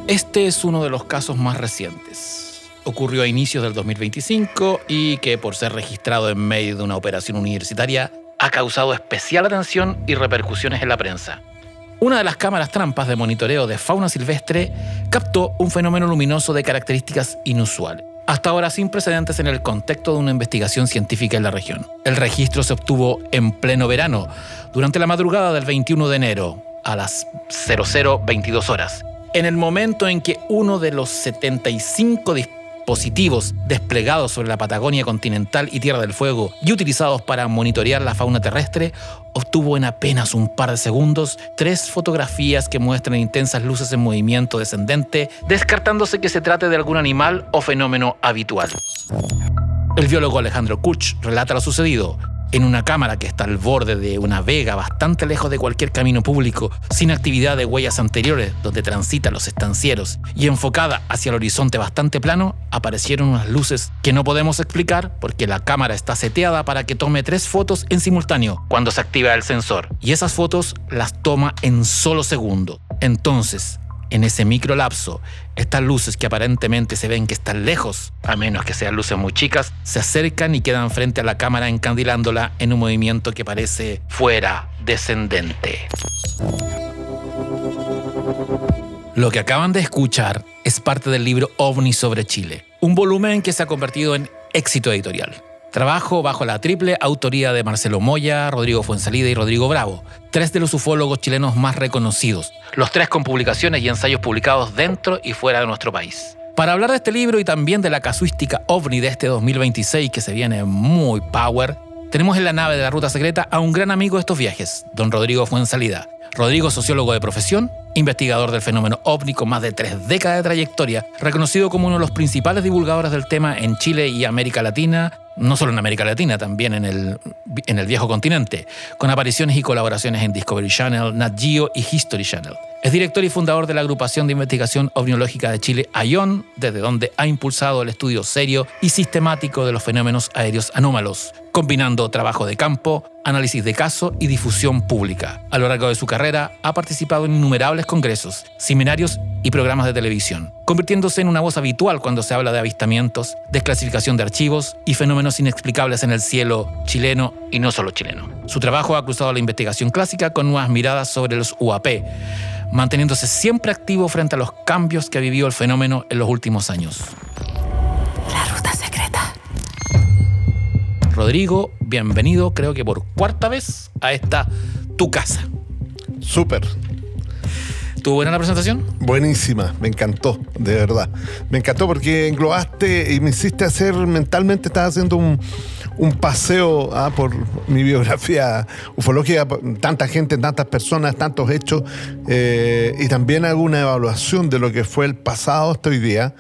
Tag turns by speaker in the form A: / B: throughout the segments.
A: Este es uno de los casos más recientes. Ocurrió a inicios del 2025 y que, por ser registrado en medio de una operación universitaria, ha causado especial atención y repercusiones en la prensa. Una de las cámaras trampas de monitoreo de fauna silvestre captó un fenómeno luminoso de características inusuales, hasta ahora sin precedentes en el contexto de una investigación científica en la región. El registro se obtuvo en pleno verano, durante la madrugada del 21 de enero, a las 00:22 horas, en el momento en que uno de los 75 dispositivos desplegados sobre la Patagonia continental y Tierra del Fuego y utilizados para monitorear la fauna terrestre obtuvo en apenas un par de segundos 3 fotografías que muestran intensas luces en movimiento descendente, descartándose que se trate de algún animal o fenómeno habitual. El biólogo Alejandro Kuch relata lo sucedido. En una cámara que está al borde de una vega bastante lejos de cualquier camino público, sin actividad de huellas anteriores donde transitan los estancieros y enfocada hacia el horizonte bastante plano, aparecieron unas luces que no podemos explicar porque la cámara está seteada para que tome 3 fotos en simultáneo cuando se activa el sensor, y esas fotos las toma en solo segundos. Entonces, en ese microlapso, estas luces que aparentemente se ven que están lejos, a menos que sean luces muy chicas, se acercan y quedan frente a la cámara encandilándola en un movimiento que parece fuera descendente. Lo que acaban de escuchar es parte del libro OVNI sobre Chile, un volumen que se ha convertido en éxito editorial. Trabajo bajo la triple autoría de Marcelo Moya, Rodrigo Fuenzalida y Rodrigo Bravo, 3 de los ufólogos chilenos más reconocidos, los 3 con publicaciones y ensayos publicados dentro y fuera de nuestro país. Para hablar de este libro y también de la casuística OVNI de este 2026 que se viene muy power, tenemos en la nave de la Ruta Secreta a un gran amigo de estos viajes, don Rodrigo Fuenzalida. Rodrigo, sociólogo de profesión, investigador del fenómeno OVNI con más de 3 décadas de trayectoria, reconocido como uno de los principales divulgadores del tema en Chile y América Latina, no solo en América Latina, también en el viejo continente, con apariciones y colaboraciones en Discovery Channel, Nat Geo y History Channel. Es director y fundador de la Agrupación de Investigación Ovniológica de Chile, AION, desde donde ha impulsado el estudio serio y sistemático de los fenómenos aéreos anómalos, combinando trabajo de campo, análisis de caso y difusión pública. A lo largo de su carrera ha participado en innumerables congresos, seminarios y programas de televisión, convirtiéndose en una voz habitual cuando se habla de avistamientos, desclasificación de archivos y fenómenos inexplicables en el cielo chileno y no solo chileno. Su trabajo ha cruzado la investigación clásica con nuevas miradas sobre los UAP, manteniéndose siempre activo frente a los cambios que ha vivido el fenómeno en los últimos años.
B: La Ruta Secreta.
A: Rodrigo, bienvenido, creo que por 4ª vez, a esta tu casa.
C: Súper.
A: ¿Tuvo buena la presentación?
C: Buenísima, me encantó, de verdad. Me encantó porque englobaste y me hiciste hacer mentalmente, estaba haciendo un paseo por mi biografía ufológica, tanta gente, tantas personas, tantos hechos, y también hago una evaluación de lo que fue el pasado hasta hoy día,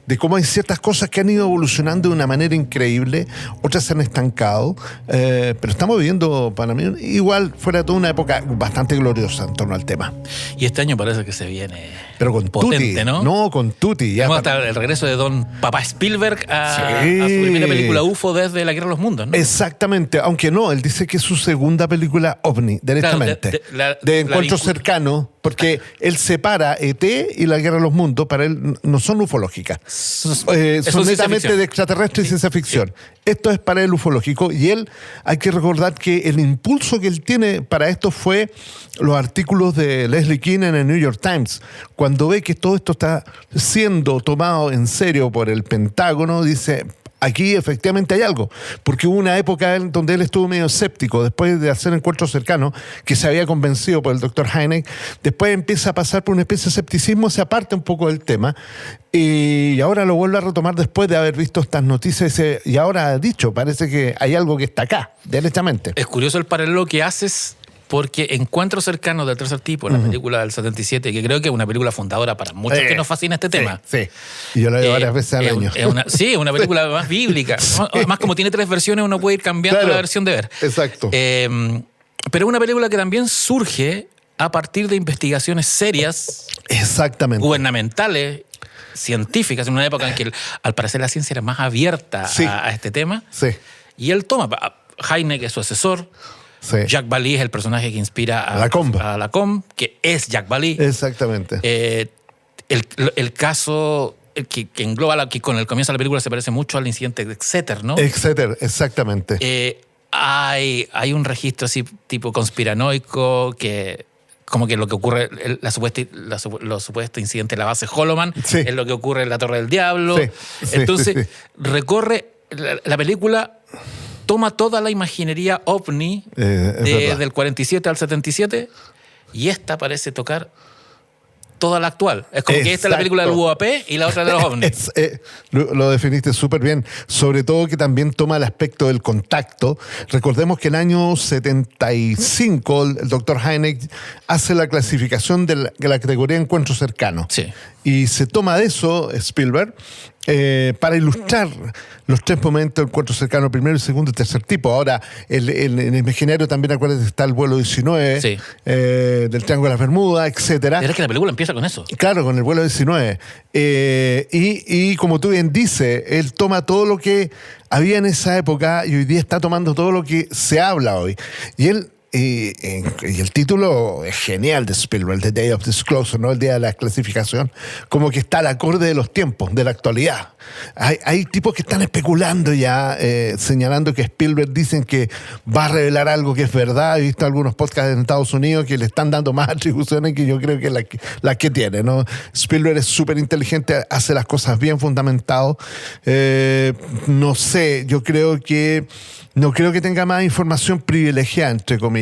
C: de cómo hay ciertas cosas que han ido evolucionando de una manera increíble, otras se han estancado, pero estamos viviendo, para mí, igual fuera toda una época bastante gloriosa en torno al tema.
A: Y este año parece que se viene
C: pero con
A: potente,
C: tutti,
A: ¿no?
C: No, con tutti. Ya
A: hasta el regreso de don Papá Spielberg a su primera película UFO desde La Guerra de los Mundos, ¿no?
C: Exactamente, aunque no, él dice que es su segunda película OVNI, directamente.
A: Claro,
C: de encuentro cercano, porque él separa ET y La Guerra de los Mundos, para él no son ufológicas. Son netamente de extraterrestre y ciencia ficción. Sí. Esto es para él ufológico, y él, hay que recordar que el impulso que él tiene para esto fue los artículos de Leslie Kean en el New York Times. Cuando ve que todo esto está siendo tomado en serio por el Pentágono, dice: aquí efectivamente hay algo, porque hubo una época donde él estuvo medio escéptico, después de hacer encuentros cercanos, que se había convencido por el Dr. Hynek, después empieza a pasar por una especie de escepticismo, se aparta un poco del tema, y ahora lo vuelve a retomar después de haber visto estas noticias, y ahora ha dicho, parece que hay algo que está acá, derechamente.
A: Es curioso el paralelo que haces, porque Encuentros cercanos del tercer tipo, la película del 77, que creo que es una película fundadora para muchos que nos fascina este tema.
C: Sí, y yo la veo varias veces al año.
A: Es una película más bíblica. Sí. Además, como tiene 3 versiones, uno puede ir cambiando la versión de ver.
C: Exacto.
A: Pero es una película que también surge a partir de investigaciones serias,
C: exactamente,
A: gubernamentales, científicas, en una época en que al parecer la ciencia era más abierta a este tema.
C: Sí.
A: Y él toma, Hynek es su asesor,
C: sí.
A: Jack Bali es el personaje que inspira a
C: Lacombe.
A: a Lacombe, que es Jack Bali.
C: Exactamente.
A: el caso que engloba, que con el comienzo de la película se parece mucho al incidente de Exeter, ¿no?
C: Exeter, exactamente.
A: Hay un registro así tipo conspiranoico que como que lo que ocurre, los supuestos incidentes en la base Holloman, es lo que ocurre en la Torre del Diablo. Entonces, recorre la película, toma toda la imaginería ovni del 47 al 77 y esta parece tocar toda la actual. Es como que esta es la película del UAP y la otra de los ovnis.
C: Lo definiste súper bien. Sobre todo que también toma el aspecto del contacto. Recordemos que en el año 75 el doctor Hynek hace la clasificación de la categoría encuentro cercano.
A: Sí.
C: Y se toma de eso Spielberg para ilustrar los 3 momentos de encuentro cercano, primero, segundo y tercer tipo. Ahora, en el imaginario también acuérdate está el vuelo 19,
A: sí,
C: del Triángulo de las Bermudas, etcétera.
A: Pero es que la película empieza con eso.
C: Claro, con el vuelo 19. Y como tú bien dices, él toma todo lo que había en esa época y hoy día está tomando todo lo que se habla hoy. Y él... Y el título es genial de Spielberg, The Day of Disclosure, ¿no? El día de la clasificación, como que está al acorde de los tiempos, de la actualidad. Hay tipos que están especulando ya, señalando que Spielberg dicen que va a revelar algo que es verdad. He visto algunos podcasts en Estados Unidos que le están dando más atribuciones que yo creo que las que tiene, ¿no? Spielberg es súper inteligente, hace las cosas bien fundamentado. No sé, no creo que tenga más información privilegiada, entre comillas.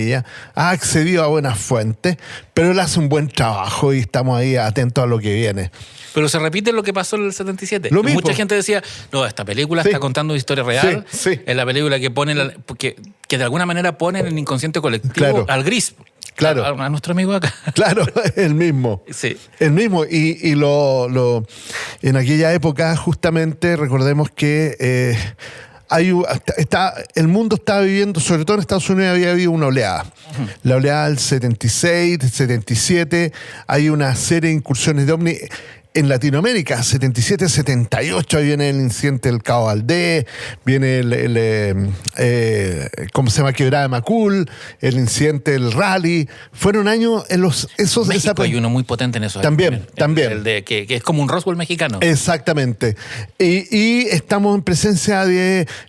C: Ha accedido a buenas fuentes, pero él hace un buen trabajo y estamos ahí atentos a lo que viene.
A: Pero se repite lo que pasó en el 77.
C: Lo mismo.
A: Mucha gente decía, no, esta película está contando una historia real.
C: Sí.
A: Es la película que pone que de alguna manera pone en el inconsciente colectivo al Gris.
C: Claro.
A: A nuestro amigo acá.
C: Claro, el mismo.
A: Sí.
C: El mismo. Y en aquella época, justamente, recordemos que el mundo estaba viviendo, sobre todo en Estados Unidos había habido una oleada. Uh-huh. La oleada del 76, del 77, hay una serie de incursiones de ovni. En Latinoamérica, 77-78, viene el incidente del Cabo Valdés, viene ¿cómo se llama? Quebrada de Macul, el incidente del Rally. Fueron años en esos
A: México hay uno muy potente en eso.
C: También.
A: El de que es como un Roswell mexicano.
C: Exactamente. Y estamos en presencia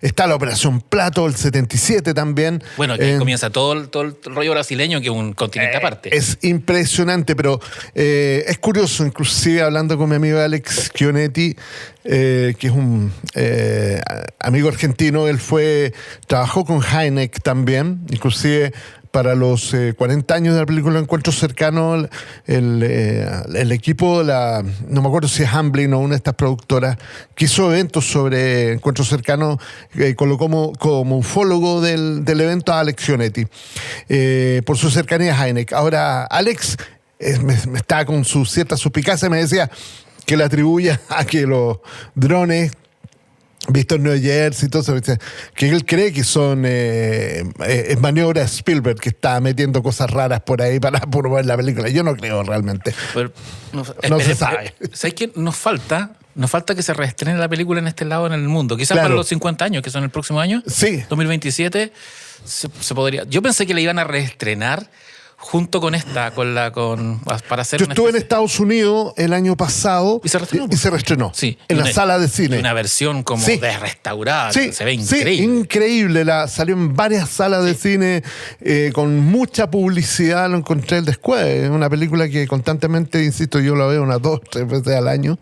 C: está la Operación Plato, el 77 también.
A: Bueno, aquí comienza todo el rollo brasileño, que es un continente aparte.
C: Es impresionante, pero es curioso, inclusive hablando con mi amigo Alex Chionetti, que es un amigo argentino. Él trabajó con Hynek también, inclusive para los 40 años de la película Encuentro Cercano, el equipo, no me acuerdo si es Hamblin o una de estas productoras, que hizo eventos sobre Encuentro Cercano, colocó como ufólogo del evento a Alex Chionetti, por su cercanía a Hynek. Ahora, Alex me estaba con su cierta suspicacia, me decía que le atribuye a que los drones vistos en Nueva Jersey y todo eso, que él cree que son maniobras de Spielberg, que está metiendo cosas raras por ahí para promover la película. Yo no creo realmente.
A: Pero,
C: no se sabe.
A: ¿Sabes qué? Nos falta que se reestrene la película en este lado en el mundo. Quizás para los 50 años, que son el próximo año,
C: sí,
A: 2027, se podría. Yo pensé que la iban a reestrenar junto con para hacer.
C: Yo estuve en Estados Unidos el año pasado
A: y se
C: reestrenó.
A: Sí,
C: en la sala de cine.
A: Una versión como restaurada, se ve increíble.
C: Sí, increíble. Salió en varias salas de cine con mucha publicidad. Lo encontré el después. Es una película que constantemente, insisto, yo la veo unas 2-3 veces al año,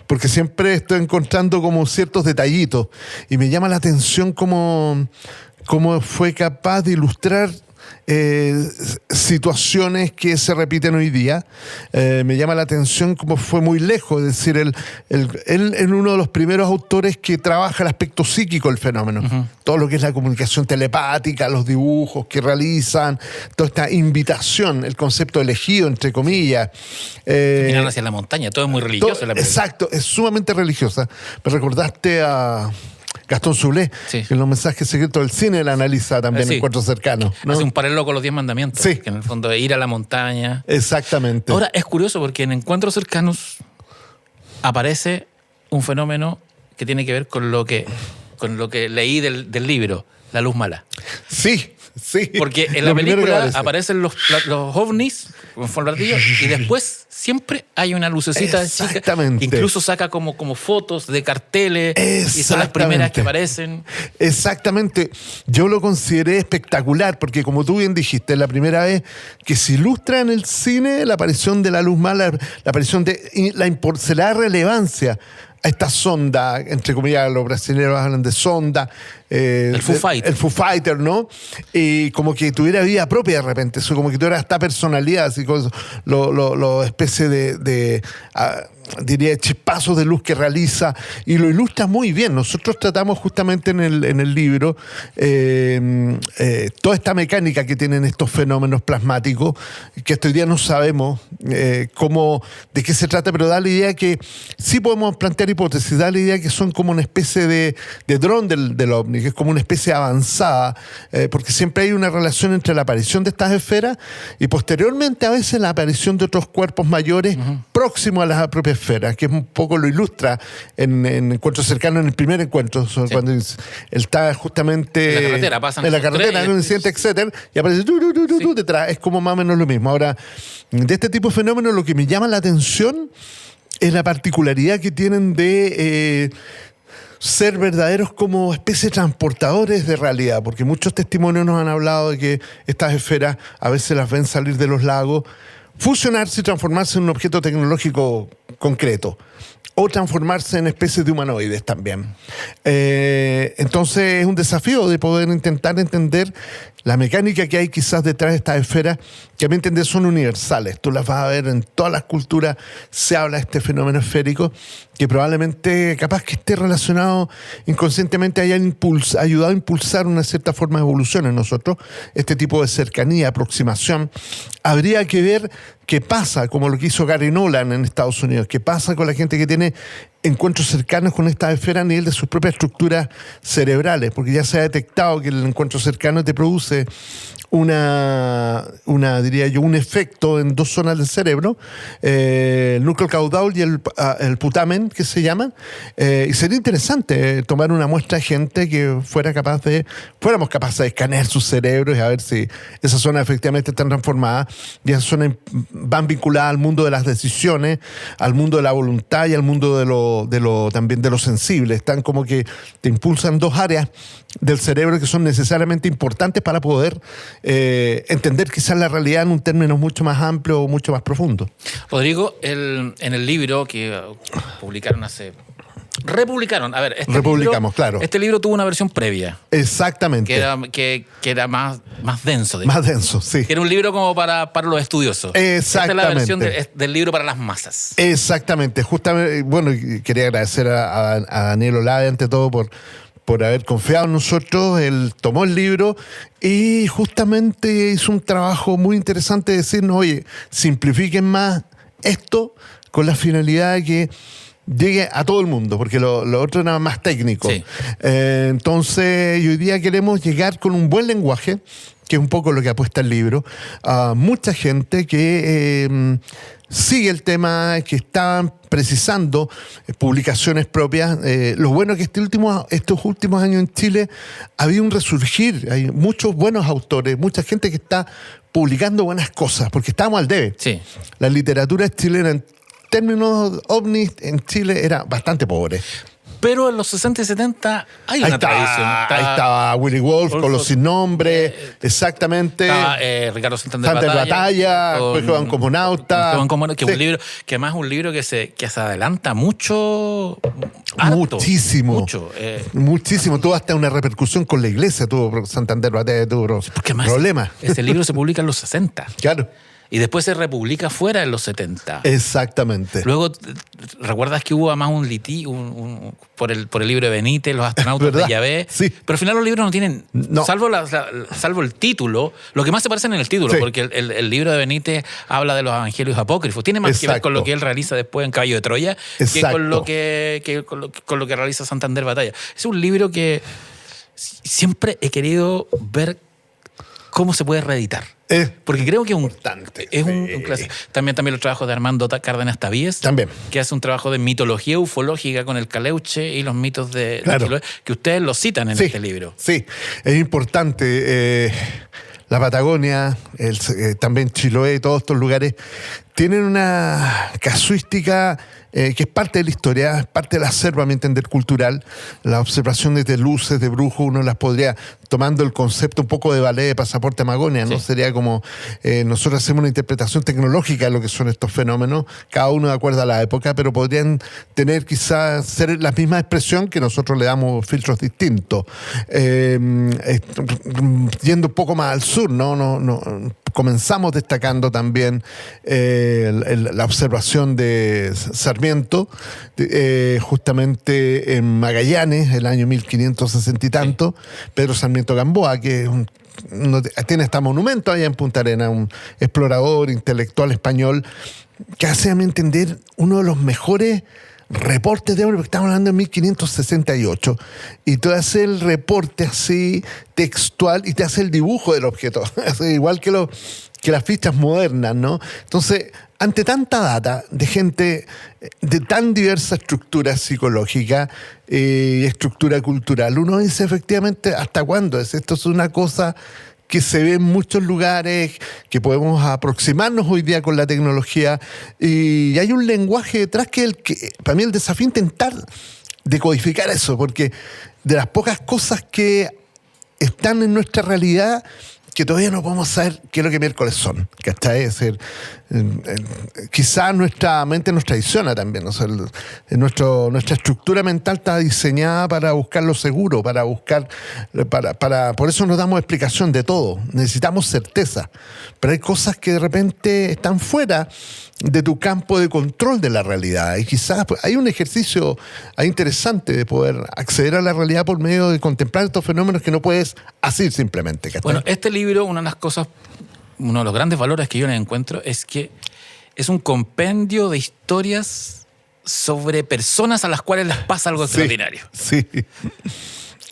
C: porque siempre estoy encontrando como ciertos detallitos y me llama la atención cómo fue capaz de ilustrar situaciones que se repiten hoy día. Me llama la atención cómo fue muy lejos, es decir, él es uno de los primeros autores que trabaja el aspecto psíquico del fenómeno. Uh-huh. Todo lo que es la comunicación telepática, los dibujos que realizan, toda esta invitación, el concepto elegido, entre comillas.
A: Mirar hacia la montaña, todo es muy religioso.
C: Exacto, es sumamente religiosa. Me recordaste a Gastón Zulé, que en los mensajes secretos del cine la analiza también en Encuentro Cercano, ¿no?
A: Hace un paralelo con los 10 mandamientos, que en el fondo es ir a la montaña.
C: Exactamente.
A: Ahora, es curioso porque en Encuentros Cercanos aparece un fenómeno que tiene que ver con lo que leí del libro, La Luz Mala.
C: Sí.
A: Porque en la película aparecen los ovnis con martillo, y después siempre hay una lucecita chica.
C: Exactamente.
A: Incluso saca como fotos de carteles y son las primeras que aparecen.
C: Exactamente. Yo lo consideré espectacular porque, como tú bien dijiste, es la primera vez que se ilustra en el cine la aparición de la luz mala, la aparición de se le da relevancia a esta sonda, entre comillas, los brasileños hablan de sonda.
A: El Foo Fighter.
C: El Foo Fighter, ¿no? Y como que tuviera vida propia de repente, eso, como que tuviera esta personalidad, así como lo especie de diría, chispazos de luz que realiza, y lo ilustra muy bien. Nosotros tratamos justamente en el libro toda esta mecánica que tienen estos fenómenos plasmáticos, que hasta hoy día no sabemos de qué se trata, pero da la idea que sí podemos plantear hipótesis, da la idea que son como una especie de dron del ovni, que es como una especie avanzada, porque siempre hay una relación entre la aparición de estas esferas y posteriormente a veces la aparición de otros cuerpos mayores próximos a la propia esfera, que es un poco lo ilustra en encuentros cercanos, en el primer encuentro, cuando él está justamente
A: en la carretera, pasan
C: en la carretera, en un incidente, etcétera, y aparece detrás. Es como más o menos lo mismo. Ahora, de este tipo de fenómenos, lo que me llama la atención es la particularidad que tienen de ser verdaderos como especie de transportadores de realidad, porque muchos testimonios nos han hablado de que estas esferas a veces las ven salir de los lagos, fusionarse y transformarse en un objeto tecnológico concreto, o transformarse en especies de humanoides también. Entonces es un desafío de poder intentar entender la mecánica que hay quizás detrás de estas esferas, que a mi entender son universales. Tú las vas a ver en todas las culturas, se habla de este fenómeno esférico, que probablemente, capaz que esté relacionado inconscientemente, haya ayudado a impulsar una cierta forma de evolución en nosotros, este tipo de cercanía, aproximación. Habría que ver qué pasa, como lo que hizo Gary Nolan en Estados Unidos, qué pasa con la gente que tiene encuentros cercanos con estas esferas a nivel de sus propias estructuras cerebrales, porque ya se ha detectado que el encuentro cercano te produce diría yo, un efecto en dos zonas del cerebro, el núcleo caudal y el putamen, que se llaman, y sería interesante tomar una muestra de gente que fuéramos capaces de escanear sus cerebros y a ver si esas zonas efectivamente están transformadas, y esas zonas van vinculadas al mundo de las decisiones, al mundo de la voluntad y al mundo también de lo sensible. Están como que te impulsan dos áreas del cerebro que son necesariamente importantes para poder entender quizás la realidad en un término mucho más amplio o mucho más profundo. Rodrigo,
A: en el libro que republicaron,
C: Republicamos, claro.
A: Este libro tuvo una versión previa.
C: Exactamente.
A: Que era más denso.
C: Más denso, sí.
A: Que era un libro como para los estudiosos.
C: Exactamente.
A: Esta es la versión del libro para las masas.
C: Exactamente. Justamente, bueno, quería agradecer a Daniel Olave, ante todo, por haber confiado en nosotros. Él tomó el libro y justamente hizo un trabajo muy interesante de decirnos, oye, simplifiquen más esto con la finalidad de que llegue a todo el mundo, porque lo otro era más técnico.
A: Sí.
C: Entonces, hoy día queremos llegar con un buen lenguaje, que es un poco lo que apuesta el libro, a mucha gente que sigue el tema, que estaban precisando publicaciones propias. Lo bueno es que estos últimos años en Chile había un resurgir, hay muchos buenos autores, mucha gente que está publicando buenas cosas, porque estábamos al debe.
A: Sí.
C: La literatura chilena en términos ovnis en Chile era bastante pobre.
A: Pero en los 60 y 70 hay una tradición.
C: Ahí estaba Willy Wolf con Los Sin Nombre, exactamente.
A: Estaba Ricardo Santander
C: Batalla, después Jovan Comunauta.
A: Que
C: sí.
A: Un libro, que además es un libro que se adelanta mucho. Harto,
C: muchísimo. Muchísimo. Tuvo hasta una repercusión con la iglesia, tuvo Santander Batalla, tuvo problemas.
A: Ese libro se publica en los 60.
C: Claro.
A: Y después se republica fuera en los 70.
C: Exactamente.
A: Luego, ¿recuerdas que hubo además un litigio por el libro de Benítez, Los astronautas de Yahvé?
C: Sí.
A: Pero al final los libros no tienen, salvo el título, lo que más se parecen en el título, sí. Porque el libro de Benítez habla de los evangelios apócrifos. Tiene más que ver con lo que él realiza después en Caballo de Troya que con lo que realiza Santander Batalla. Es un libro que siempre he querido ver cómo se puede reeditar. Porque creo que es un clásico. También los trabajos de Armando Cárdenas Tavíes,
C: también,
A: que hace un trabajo de mitología ufológica con el Caleuche y los mitos de
C: claro.
A: que ustedes los citan en este libro.
C: Sí, es importante. la Patagonia, también Chiloé, todos estos lugares, tienen una casuística que es parte de la historia, es parte del acervo, a mi entender, cultural. Las observaciones de luces, de brujos, uno las podría, tomando el concepto un poco de ballet de Pasaporte Amagonia, ¿no? Sí. Sería como, nosotros hacemos una interpretación tecnológica de lo que son estos fenómenos, cada uno de acuerdo a la época, pero podrían tener quizás ser la misma expresión que nosotros le damos filtros distintos. Yendo un poco más al sur, ¿no? Comenzamos destacando también la observación de Sarmiento, justamente en Magallanes, el año 1560 y tanto, Pedro Sarmiento Gamboa, que tiene hasta monumento allá en Punta Arenas, un explorador intelectual español, que hace, a mi entender, uno de los mejores reportes de hombre, porque estamos hablando de 1568, y tú haces el reporte así textual y te hace el dibujo del objeto, igual que las fichas modernas, ¿no? Entonces, ante tanta data de gente de tan diversa estructura psicológica y estructura cultural, uno dice efectivamente, ¿hasta cuándo? Esto es una cosa que se ve en muchos lugares, que podemos aproximarnos hoy día con la tecnología, y hay un lenguaje detrás que para mí el desafío es intentar decodificar eso, porque de las pocas cosas que están en nuestra realidad que todavía no podemos saber qué es lo que miércoles son, ¿cachai? Es decir, quizás nuestra mente nos traiciona también, o sea, nuestra estructura mental está diseñada para buscar lo seguro, por eso nos damos explicación de todo, necesitamos certeza, pero hay cosas que de repente están fuera de tu campo de control de la realidad, y quizás hay un ejercicio interesante de poder acceder a la realidad por medio de contemplar estos fenómenos que no puedes así simplemente, ¿cachai?
A: Bueno, este libro, una de las cosas, uno de los grandes valores que yo le encuentro es que es un compendio de historias sobre personas a las cuales les pasa algo extraordinario.
C: Sí.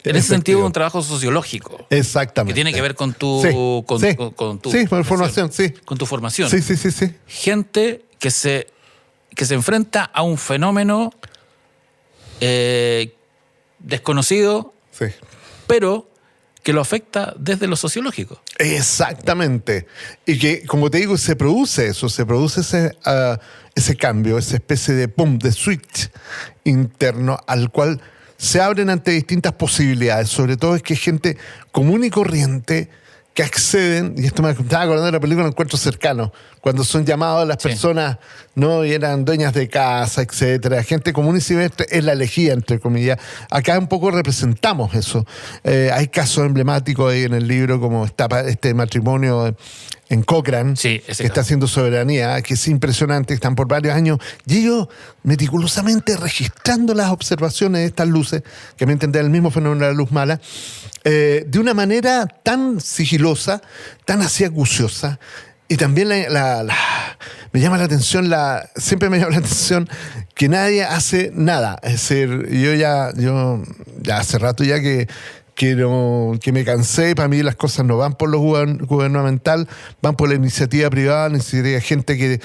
A: En ese sentido, un trabajo sociológico.
C: Exactamente.
A: Que tiene que ver con tu
C: formación, sí.
A: Con tu formación.
C: Sí.
A: Gente que se enfrenta a un fenómeno desconocido, sí, pero que lo afecta desde lo sociológico.
C: Exactamente. Y que, como te digo, se produce ese cambio, esa especie de switch interno al cual se abren ante distintas posibilidades. Sobre todo es que hay gente común y corriente que acceden, y esto me estaba acordando de la película Encuentros Cercanos, cuando son llamados las personas, ¿no? Y eran dueñas de casa, etcétera. Gente común y silvestre es la elegida, entre comillas. Acá un poco representamos eso. Hay casos emblemáticos ahí en el libro, como este matrimonio en Cochrane, que está haciendo Soberanía, que es impresionante, están por varios años, y ellos meticulosamente registrando las observaciones de estas luces, que me entendía el mismo fenómeno de la luz mala, de una manera tan sigilosa, tan así acuciosa, y también me llama la atención, siempre me llama la atención que nadie hace nada. Es decir, yo ya hace rato ya que me cansé. Para mí las cosas no van por lo gubernamental, van por la iniciativa privada, necesitaría gente que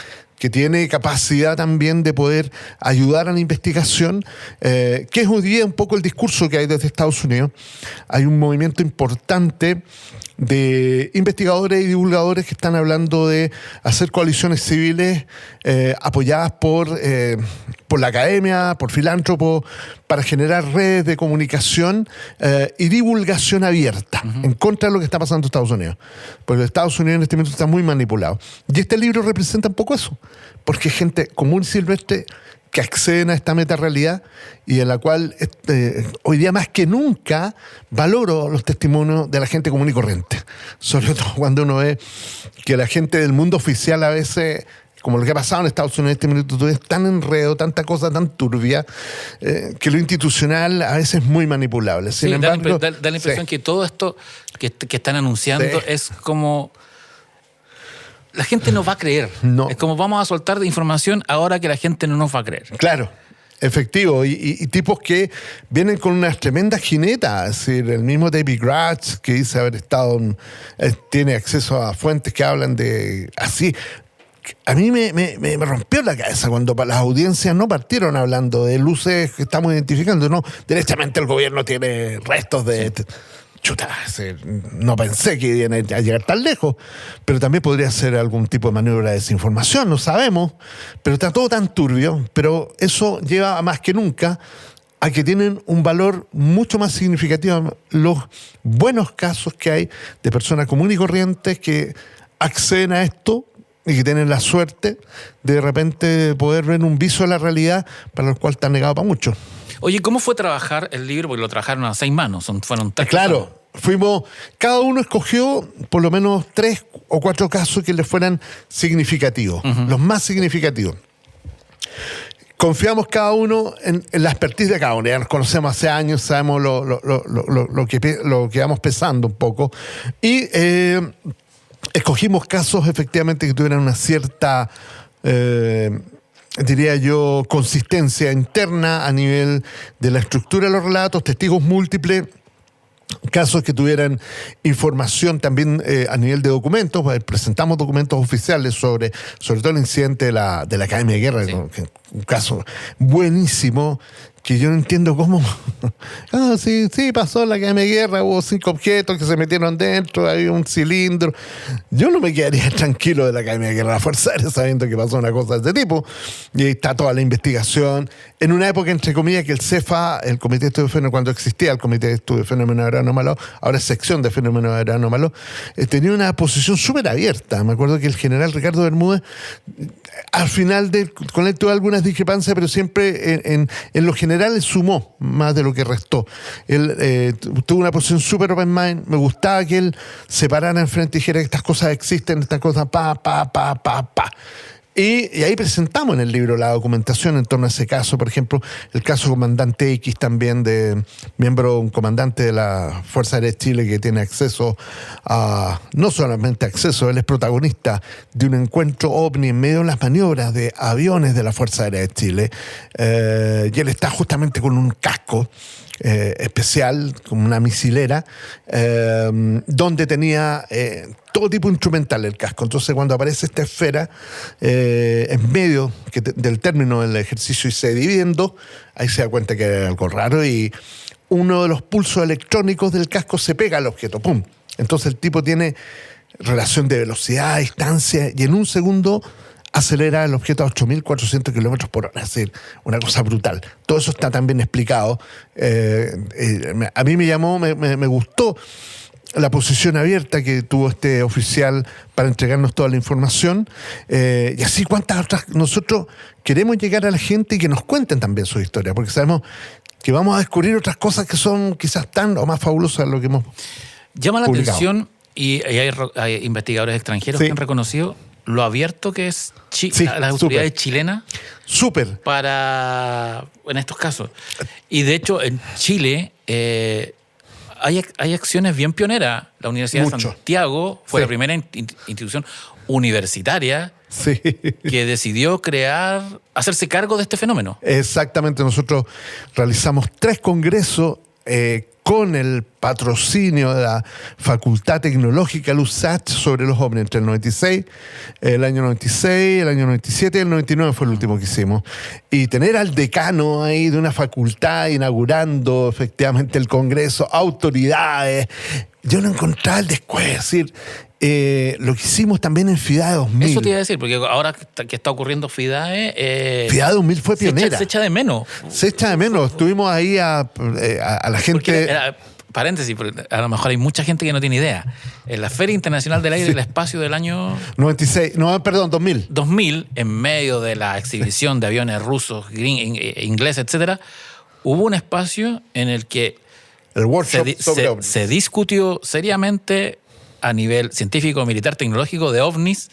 C: tiene capacidad también de poder ayudar a la investigación, que es hoy día un poco el discurso que hay desde Estados Unidos. Hay un movimiento importante de investigadores y divulgadores que están hablando de hacer coaliciones civiles apoyadas por la academia, por filántropos, para generar redes de comunicación y divulgación abierta en contra de lo que está pasando en Estados Unidos. Porque Estados Unidos en este momento está muy manipulado. Y este libro representa un poco eso, porque es gente común y silvestre que acceden a esta metarealidad y en la cual hoy día más que nunca valoro los testimonios de la gente común y corriente. Sobre todo cuando uno ve que la gente del mundo oficial a veces, como lo que ha pasado en Estados Unidos en este minuto, es tan enredo, tanta cosa tan turbia, que lo institucional a veces es muy manipulable. Sin embargo,
A: da la impresión que todo esto que están anunciando es como... La gente no va a creer. No. Es como vamos a soltar de información ahora que la gente no nos va a creer.
C: Claro, efectivo. Y tipos que vienen con unas tremendas jinetas. Es decir, el mismo David Grush, que dice haber estado... tiene acceso a fuentes que hablan de... Así... A mí me rompió la cabeza cuando las audiencias no partieron hablando de luces que estamos identificando. No, derechamente el gobierno tiene restos de... chuta, no pensé que iban a llegar tan lejos, pero también podría ser algún tipo de maniobra de desinformación, no sabemos, pero está todo tan turbio, pero eso lleva más que nunca a que tienen un valor mucho más significativo los buenos casos que hay de personas comunes y corrientes que acceden a esto y que tienen la suerte de repente poder ver un viso de la realidad para el cual está negado para muchos.
A: Oye, ¿cómo fue trabajar el libro? Porque lo trabajaron a 6 manos, fueron 3
C: Claro, cada uno escogió por lo menos 3 o 4 casos que le fueran significativos, los más significativos. Confiamos cada uno en la expertise de cada uno. Ya nos conocemos hace años, sabemos lo que vamos pesando un poco. Y escogimos casos efectivamente que tuvieran una cierta, diría yo, consistencia interna a nivel de la estructura de los relatos, testigos múltiples, casos que tuvieran información también a nivel de documentos. Presentamos documentos oficiales sobre todo el incidente de la Academia de Guerra, sí. Un caso buenísimo que yo no entiendo cómo. Sí, pasó la Academia de Guerra, hubo 5 objetos que se metieron dentro, había un cilindro. Yo no me quedaría tranquilo de la Academia de Guerra de la Fuerza Aérea sabiendo que pasó una cosa de este tipo. Y está toda la investigación. En una época, entre comillas, que el CEFA, el Comité de Estudio de Fenómenos, cuando existía el Comité de Estudio de Fenómenos Aeronómalos, ahora es sección de Fenómenos Aeronómalos, tenía una posición súper abierta. Me acuerdo que el general Ricardo Bermúdez, al final con él tuvo algunas discrepancias, pero siempre en lo general sumó más de lo que restó. Él tuvo una posición súper open mind. Me gustaba que él se parara enfrente y dijera que estas cosas existen, estas cosas pa. Y ahí presentamos en el libro la documentación en torno a ese caso. Por ejemplo, el caso Comandante X también, de un comandante de la Fuerza Aérea de Chile que tiene acceso no solamente acceso, él es protagonista de un encuentro ovni en medio de las maniobras de aviones de la Fuerza Aérea de Chile. Y él está justamente con un casco especial, como una misilera, donde tenía todo tipo instrumental el casco. Entonces, cuando aparece esta esfera en medio del término del ejercicio y se divide en 2, ahí se da cuenta que hay algo raro y uno de los pulsos electrónicos del casco se pega al objeto. ¡Pum! Entonces el tipo tiene relación de velocidad, distancia, y en un segundo acelera el objeto a 8.400 kilómetros por hora. Es decir, una cosa brutal. Todo eso está también explicado. A mí me gustó la posición abierta que tuvo este oficial para entregarnos toda la información. Y así cuántas otras. Nosotros queremos llegar a la gente y que nos cuenten también su historia, porque sabemos que vamos a descubrir otras cosas que son quizás tan o más fabulosas de lo que hemos
A: Llama la
C: publicado.
A: Atención, y hay investigadores extranjeros
C: Sí.
A: que han reconocido lo abierto que es las autoridades chilenas
C: Súper.
A: en estos casos. Y de hecho, en Chile hay acciones bien pioneras. La Universidad de Santiago fue la primera institución universitaria que decidió hacerse cargo de este fenómeno.
C: Exactamente. Nosotros realizamos 3 congresos con el patrocinio de la Facultad Tecnológica LUSACH sobre los ovnis entre el año 96, el año 97 y el 99 fue el último que hicimos. Y tener al decano ahí de una facultad inaugurando efectivamente el congreso, autoridades, yo no encontraba el descuido. Es decir, lo que hicimos también en FIDAE 2000.
A: Eso te iba a decir, porque ahora que está ocurriendo FIDAE...
C: FIDAE 2000 fue pionera.
A: Se echa de menos.
C: Se echa de menos. Estuvimos ahí a la gente...
A: Paréntesis, porque a lo mejor hay mucha gente que no tiene idea. En la Feria Internacional del Aire y el Espacio del año...
C: 2000.
A: 2000, en medio de la exhibición de aviones rusos, ingleses, etcétera, hubo un espacio en el que
C: el workshop sobre ovnis.
A: Se discutió seriamente a nivel científico, militar, tecnológico de ovnis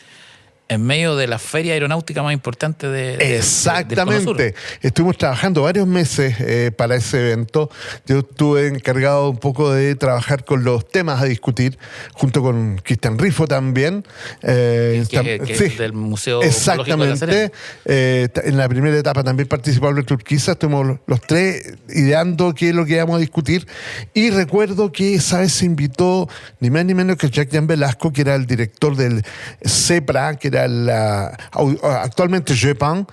A: en medio de la feria aeronáutica más importante
C: Exactamente. Estuvimos trabajando varios meses para ese evento. Yo estuve encargado un poco de trabajar con los temas a discutir, junto con Cristian Rifo también.
A: Del Museo
C: Exactamente.
A: De la Serena.
C: En la primera etapa también participó Albert Urquiza. Estuvimos los 3 ideando qué es lo que íbamos a discutir. Y recuerdo que esa vez se invitó ni más ni menos que Jacques-Jean Velasco, que era el director del CEPRA, que era actualmente JEPAN,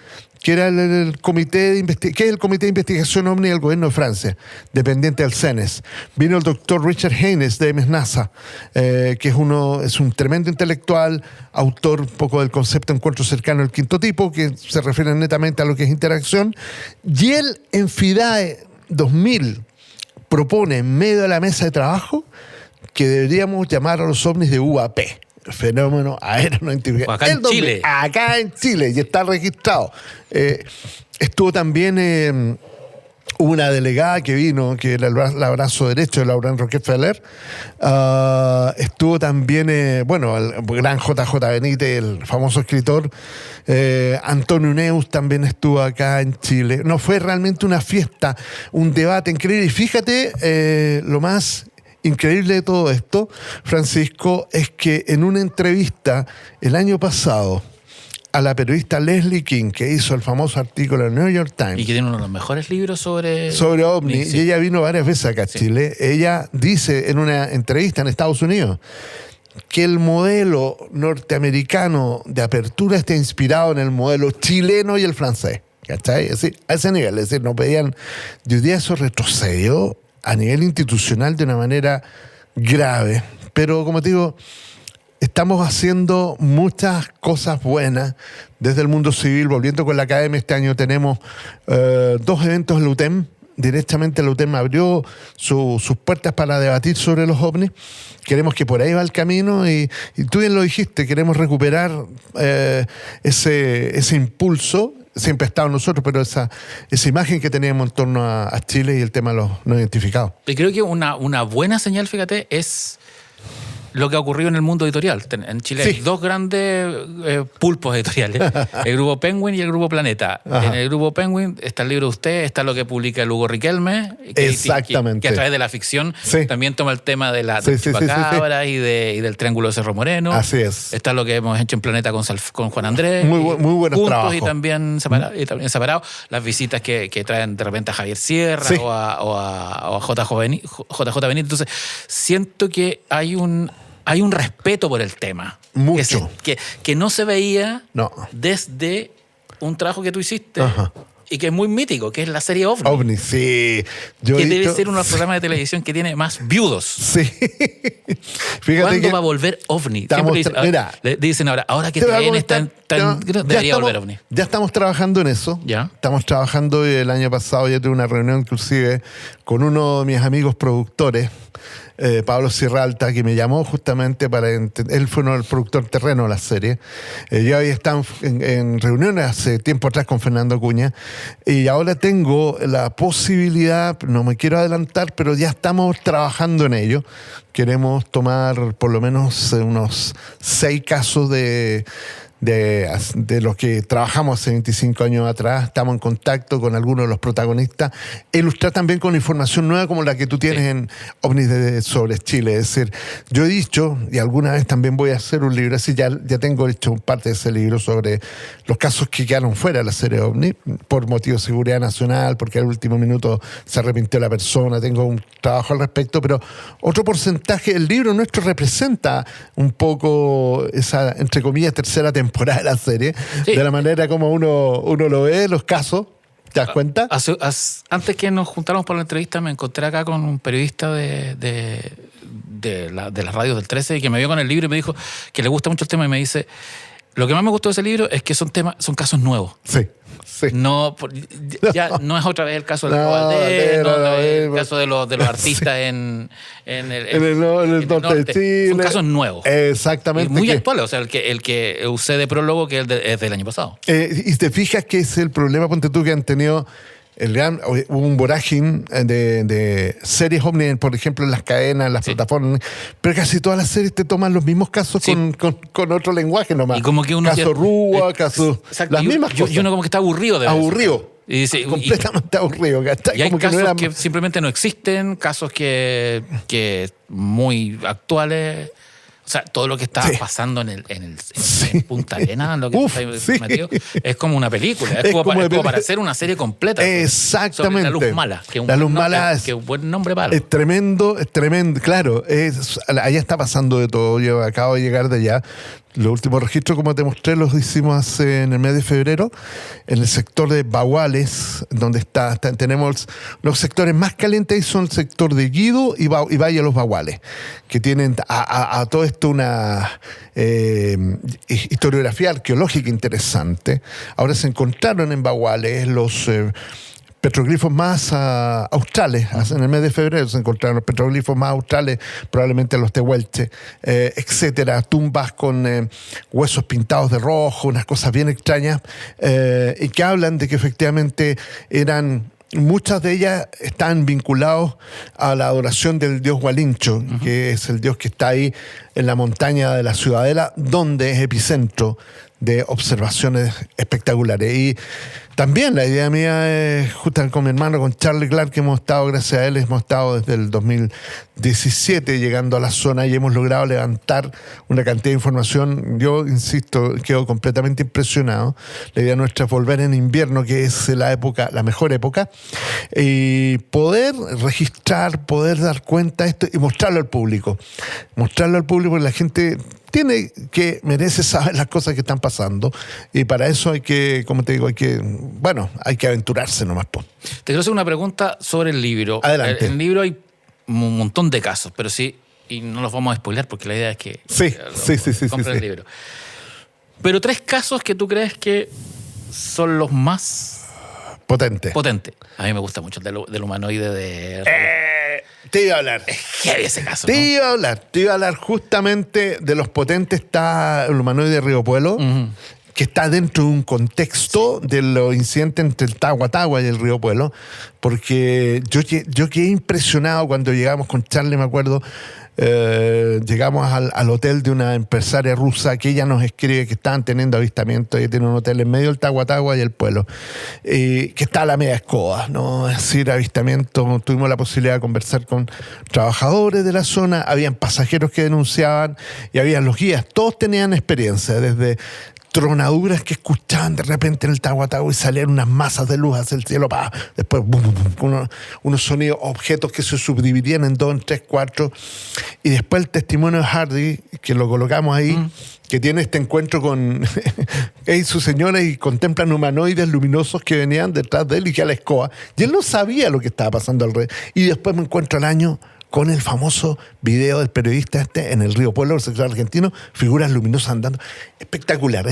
C: que era el comité que es el Comité de Investigación OVNI del Gobierno de Francia, dependiente del CENES. Vino el doctor Richard Haynes de NASA, que es un tremendo intelectual, autor un poco del concepto de encuentro cercano al quinto tipo, que se refiere netamente a lo que es interacción. Y él, en FIDAE 2000, propone en medio de la mesa de trabajo que deberíamos llamar a los ovnis de UAP, fenómeno aéreo no identificado.
A: Acá en Chile.
C: Acá en Chile, y está registrado. Estuvo también una delegada que vino, que era el brazo derecho de Laurent Rockefeller. Estuvo también, el gran JJ Benítez, el famoso escritor. Antonio Neus también estuvo acá en Chile. No, fue realmente una fiesta, un debate increíble. Y fíjate, lo más increíble de todo esto, Francisco, es que en una entrevista el año pasado a la periodista Leslie King, que hizo el famoso artículo en el New York Times.
A: Y que tiene uno de los mejores libros sobre
C: OVNI. Sí. Y ella vino varias veces acá a Chile. Ella dice en una entrevista en Estados Unidos que el modelo norteamericano de apertura está inspirado en el modelo chileno y el francés. ¿Cachai? Es decir, a ese nivel. Es decir, no pedían. Y hoy día eso retrocedió a nivel institucional de una manera grave. Pero, como te digo, estamos haciendo muchas cosas buenas desde el mundo civil. Volviendo con la academia, este año tenemos 2 eventos en la UTEM. Directamente la UTEM abrió sus puertas para debatir sobre los ovnis. Queremos que por ahí va el camino y tú bien lo dijiste, queremos recuperar ese impulso. Siempre ha estado en nosotros, pero esa imagen que teníamos en torno a Chile y el tema de los no identificados.
A: Y creo que una buena señal, fíjate, es lo que ha ocurrido en el mundo editorial. En Chile hay 2 grandes pulpos editoriales, el Grupo Penguin y el Grupo Planeta. Ajá. En el Grupo Penguin está el libro de usted, está lo que publica el Hugo Riquelme,
C: exactamente,
A: que a través de la ficción también toma el tema de la chupacabra y del Triángulo de Cerro Moreno.
C: Así es.
A: Está lo que hemos hecho en Planeta con Juan Andrés.
C: Muy buenos
A: juntos
C: trabajos.
A: Y también separados. Las visitas que traen de repente a Javier Sierra o a JJ Benítez. Entonces, siento que hay un respeto por el tema.
C: Mucho.
A: Que no se veía desde un trabajo que tú hiciste. Ajá. Y que es muy mítico, que es la serie OVNI.
C: OVNI, sí.
A: Que debe ser uno de los programas de televisión que tiene más viudos.
C: Sí.
A: Fíjate ¿cuándo va a volver OVNI? Le dicen ahora que TVN está tan debería volver OVNI.
C: Ya estamos trabajando en eso. ¿Ya? Estamos trabajando, y el año pasado ya tuve una reunión inclusive con uno de mis amigos productores, Pablo Sierralta, que me llamó justamente él fue el productor terreno de la serie. Yo había estado en reuniones hace tiempo atrás con Fernando Acuña, y ahora tengo la posibilidad, no me quiero adelantar, pero ya estamos trabajando en ello. Queremos tomar por lo menos unos 6 casos de los que trabajamos hace 25 años atrás. Estamos en contacto con algunos de los protagonistas, ilustrar también con información nueva como la que tú tienes en OVNIs sobre Chile. Es decir, yo he dicho, y alguna vez también voy a hacer un libro, así ya tengo hecho parte de ese libro sobre los casos que quedaron fuera de la serie OVNI por motivos de seguridad nacional, porque al último minuto se arrepintió la persona. Tengo un trabajo al respecto, pero otro porcentaje, el libro nuestro representa un poco esa, entre comillas, tercera temporada de la serie, de la manera como uno lo ve, los casos. ¿Te das cuenta?
A: Antes que nos juntáramos para la entrevista, me encontré acá con un periodista de las radios del 13 que me vio con el libro y me dijo que le gusta mucho el tema, y me dice: lo que más me gustó de ese libro es que son casos nuevos.
C: Sí.
A: No es otra vez el caso de el caso de los artistas en el norte de Chile. Son casos nuevos.
C: Exactamente.
A: Y muy actuales. O sea, el que usé de prólogo, que es del año pasado.
C: Y te fijas que es el problema, ponte tú, que han tenido hubo un vorágine de series OVNI, por ejemplo, en las cadenas, en las plataformas, pero casi todas las series te toman los mismos casos con otro lenguaje nomás.
A: Y como que uno
C: caso Rúa, caso... Las mismas cosas.
A: Y uno como que está aburrido de
C: aburrido.
A: Y dice,
C: completamente aburrido.
A: Y hay casos que simplemente no existen, casos que muy actuales. O sea, todo lo que está pasando en Punta Arenas, lo que está metido, es como una película. Es como para hacer una serie completa.
C: Exactamente.
A: Sobre La Luz Mala.
C: La Luz Mala
A: es un buen nombre para.
C: Es tremendo. Claro, allá está pasando de todo. Yo acabo de llegar de allá. Los últimos registros, como te mostré, los hicimos en el mes de febrero, en el sector de Baguales, donde tenemos los sectores más calientes, y son el sector de Guido y Valle de los Baguales, que tienen a todo esto una historiografía arqueológica interesante. Ahora se encontraron en Baguales los petroglifos más australes. En el mes de febrero se encontraron los petroglifos más australes, probablemente los tehuelches, etcétera, tumbas con huesos pintados de rojo, unas cosas bien extrañas, y que hablan de que efectivamente muchas de ellas están vinculados a la adoración del dios Gualincho, que es el dios que está ahí en la montaña de la Ciudadela, donde es epicentro de observaciones espectaculares. Y también la idea mía es, justo con mi hermano, con Charlie Clark, que gracias a él, hemos estado desde el 2017 llegando a la zona y hemos logrado levantar una cantidad de información. Yo, insisto, quedo completamente impresionado. La idea nuestra es volver en invierno, que es la mejor época, y poder registrar, poder dar cuenta de esto y mostrarlo al público. Mostrarlo al público, porque la gente merece saber las cosas que están pasando, y para eso hay que, como te digo, hay que aventurarse nomás.
A: Te quiero hacer una pregunta sobre el libro.
C: Adelante.
A: En el libro hay un montón de casos, pero sí, y no los vamos a spoilear porque la idea es que compren el libro. Pero 3 casos que tú crees que son los más
C: potentes.
A: A mí me gusta mucho el del humanoide de...
C: Te iba a hablar.
A: Es heavy ese caso, ¿no?
C: Te iba a hablar justamente de los potentes. Está el humanoide de Río Puelo, que está dentro de un contexto de los incidentes entre el Tagua y el Río Puelo, porque yo quedé impresionado cuando llegamos con Charlie, me acuerdo. Llegamos al hotel de una empresaria rusa, que ella nos escribe que estaban teniendo avistamientos. Ella tiene un hotel en medio del Tagua y el Pueblo, que está a la media escoba, ¿no? Es decir, avistamientos. Tuvimos la posibilidad de conversar con trabajadores de la zona, habían pasajeros que denunciaban y habían los guías. Todos tenían experiencia, desde tronaduras que escuchaban de repente en el Tagua y salían unas masas de luz hacia el cielo, después bum, bum, bum, unos sonidos, objetos que se subdividían en 2, en 3, 4, y después el testimonio de Hardy, que lo colocamos ahí, que tiene este encuentro con él y su señora, y contemplan humanoides luminosos que venían detrás de él y que a la escoba, y él no sabía lo que estaba pasando alrededor. Y después me encuentro al año con el famoso video del periodista en el Río Pueblo, el sector argentino, figuras luminosas andando. Espectacular.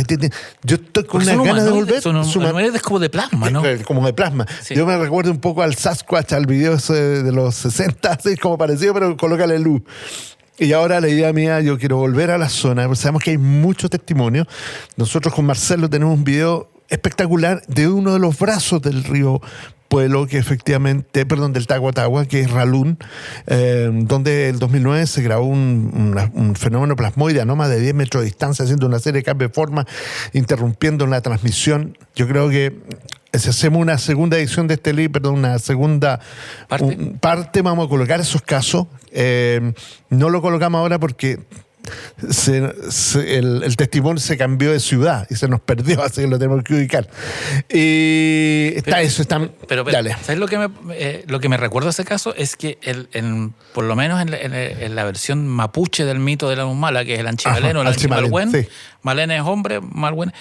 C: Yo estoy con unas ganas de volver.
A: Son humanoides como de plasma, ¿no?
C: Como de plasma. Sí. Yo me recuerdo un poco al Sasquatch, al video ese de los 60, así como parecido, pero colócale luz. Y ahora la idea mía, yo quiero volver a la zona, porque sabemos que hay mucho testimonio. Nosotros con Marcelo tenemos un video espectacular de uno de los brazos del río Pueblo, que efectivamente, del Tagua, que es Ralún, donde en el 2009 se grabó un fenómeno plasmoide a no más de 10 metros de distancia, haciendo una serie de cambios de forma, interrumpiendo la transmisión. Yo creo que si hacemos una segunda edición de este libro, una segunda parte, vamos a colocar esos casos. No lo colocamos ahora porque el testimonio se cambió de ciudad y se nos perdió, así que lo tenemos que ubicar. Y
A: pero
C: dale.
A: ¿Sabes lo que me recuerda ese caso? Es que por lo menos en la versión mapuche del mito de la Humala, que es el Anchimaleno, el Anchimalwen, sí. Malene es hombre, Malwen,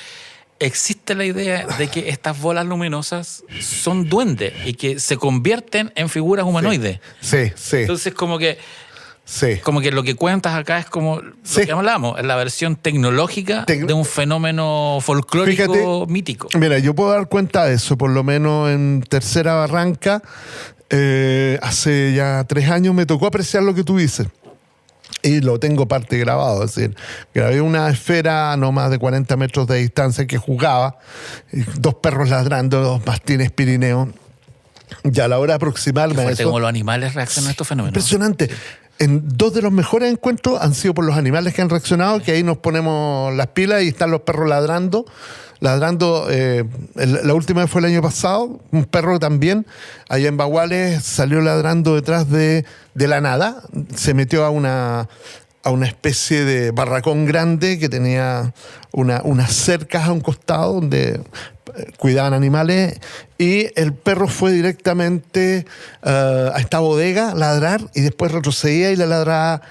A: existe la idea de que estas bolas luminosas son duendes y que se convierten en figuras humanoides.
C: Sí.
A: Entonces, como que lo que cuentas acá es como lo que hablamos, es la versión tecnológica de un fenómeno folclórico mítico.
C: Mira, yo puedo dar cuenta de eso, por lo menos en Tercera Barranca, hace ya 3 años me tocó apreciar lo que tú dices. Y lo tengo parte grabado, es decir, grabé una esfera a no más de 40 metros de distancia que jugaba, 2 perros ladrando, 2 mastines pirineos, y a la hora de aproximarme a eso...
A: Como los animales reaccionan a estos fenómenos.
C: Impresionante. En 2 de los mejores encuentros han sido por los animales que han reaccionado, que ahí nos ponemos las pilas y están los perros ladrando. La última vez fue el año pasado, un perro también, allá en Baguales, salió ladrando detrás de la nada, se metió a una especie de barracón grande que tenía unas cercas a un costado donde cuidaban animales, y el perro fue directamente a esta bodega a ladrar y después retrocedía y le ladraba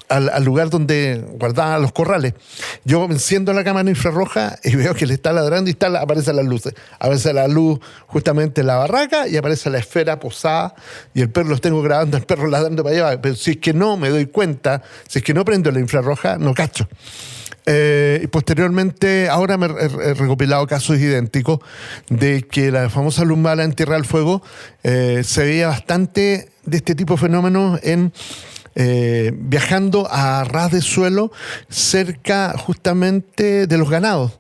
C: al lugar donde guardaban los corrales. Yo enciendo la cámara infrarroja y veo que le está ladrando y aparecen las luces. Aparece la luz justamente en la barraca y aparece la esfera posada y el perro, los tengo grabando, el perro ladrando para allá. Pero si es que no me doy cuenta, si es que no prendo la infrarroja, no cacho. Y posteriormente, ahora me he recopilado casos idénticos de que la famosa luz mala en Tierra del Fuego se veía bastante de este tipo de fenómenos viajando a ras de suelo cerca justamente de los ganados.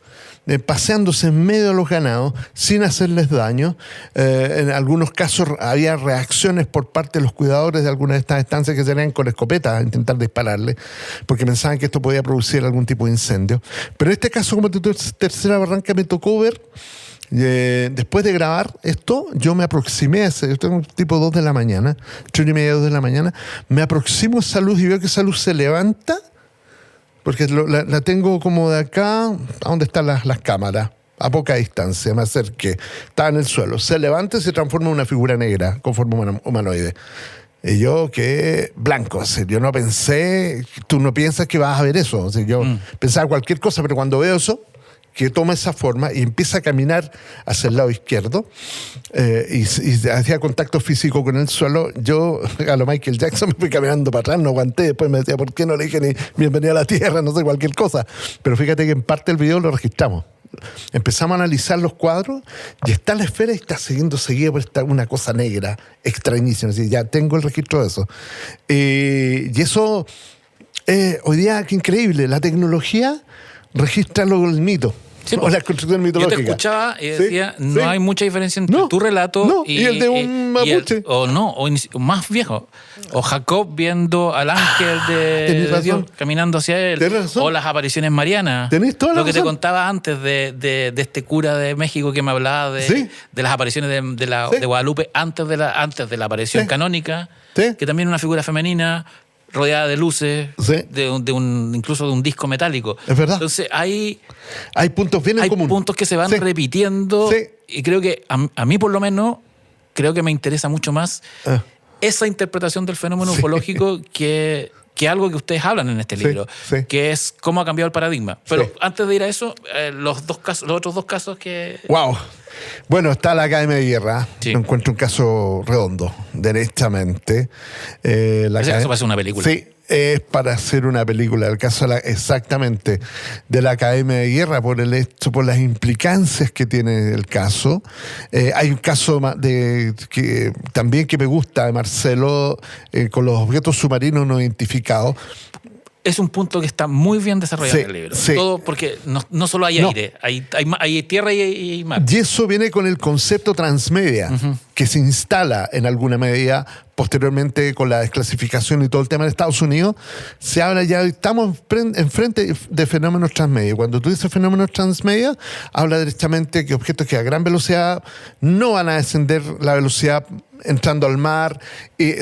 C: Paseándose en medio de los ganados sin hacerles daño. En algunos casos había reacciones por parte de los cuidadores de algunas de estas estancias que salían con escopetas a intentar dispararle porque pensaban que esto podía producir algún tipo de incendio. Pero en este caso, como tercera barranca, me tocó ver, después de grabar esto, yo me aproximé a ese, yo tengo tipo 2 de la mañana, 3:30, 2 de la mañana, me aproximo a esa luz y veo que esa luz se levanta. Porque la tengo como de acá, a donde están las cámaras, a poca distancia, me acerqué. Estaba en el suelo. Se levanta y se transforma en una figura negra, con forma humanoide. Y yo quedé blanco. O sea, yo no pensé, tú no piensas que vas a ver eso. O sea, yo pensaba cualquier cosa, pero cuando veo eso, que toma esa forma y empieza a caminar hacia el lado izquierdo y hacía contacto físico con el suelo, yo a lo Michael Jackson me fui caminando para atrás, no aguanté, después me decía, ¿por qué no le dije ni bienvenida a la Tierra? No sé, cualquier cosa. Pero fíjate que en parte del video lo registramos. Empezamos a analizar los cuadros y está la esfera y está seguida por una cosa negra, extrañísima. Así, ya tengo el registro de eso. Y eso, hoy día, qué increíble, la tecnología registra el mito.
A: Sí,
C: o la construcción mitológica.
A: Yo te escuchaba y decía, no hay mucha diferencia entre tu relato
C: y el de un mapuche.
A: O más viejo. O Jacob viendo al ángel de Dios caminando hacia él. O las apariciones marianas.
C: Tenés toda la
A: razón. Lo que te contaba antes de este cura de México que me hablaba de las apariciones de Guadalupe antes de la aparición canónica, que también es una figura femenina rodeada de luces, incluso de un disco metálico.
C: Es verdad.
A: Entonces hay
C: puntos bien en común.
A: Hay puntos que se van repitiendo y creo que a mí por lo menos creo que me interesa mucho más esa interpretación del fenómeno ufológico que algo que ustedes hablan en este libro, que es cómo ha cambiado el paradigma. Pero antes de ir a eso, los otros dos casos que...
C: ¡Wow! Bueno, está la Academia de Guerra. Encuentro un caso redondo, derechamente.
A: Eso parece una película.
C: Sí, es para hacer una película. El caso exactamente de la Academia de Guerra, por las implicancias que tiene el caso. Hay un caso que también que me gusta de Marcelo, con los objetos submarinos no identificados.
A: Es un punto que está muy bien desarrollado en el libro. Todo porque no solo hay aire, hay tierra y mar.
C: Y eso viene con el concepto transmedia, que se instala en alguna medida posteriormente con la desclasificación y todo el tema en Estados Unidos. Se habla ya, estamos enfrente de fenómenos transmedia. Cuando tú dices fenómenos transmedia, habla directamente que objetos que a gran velocidad no van a descender la velocidad entrando al mar,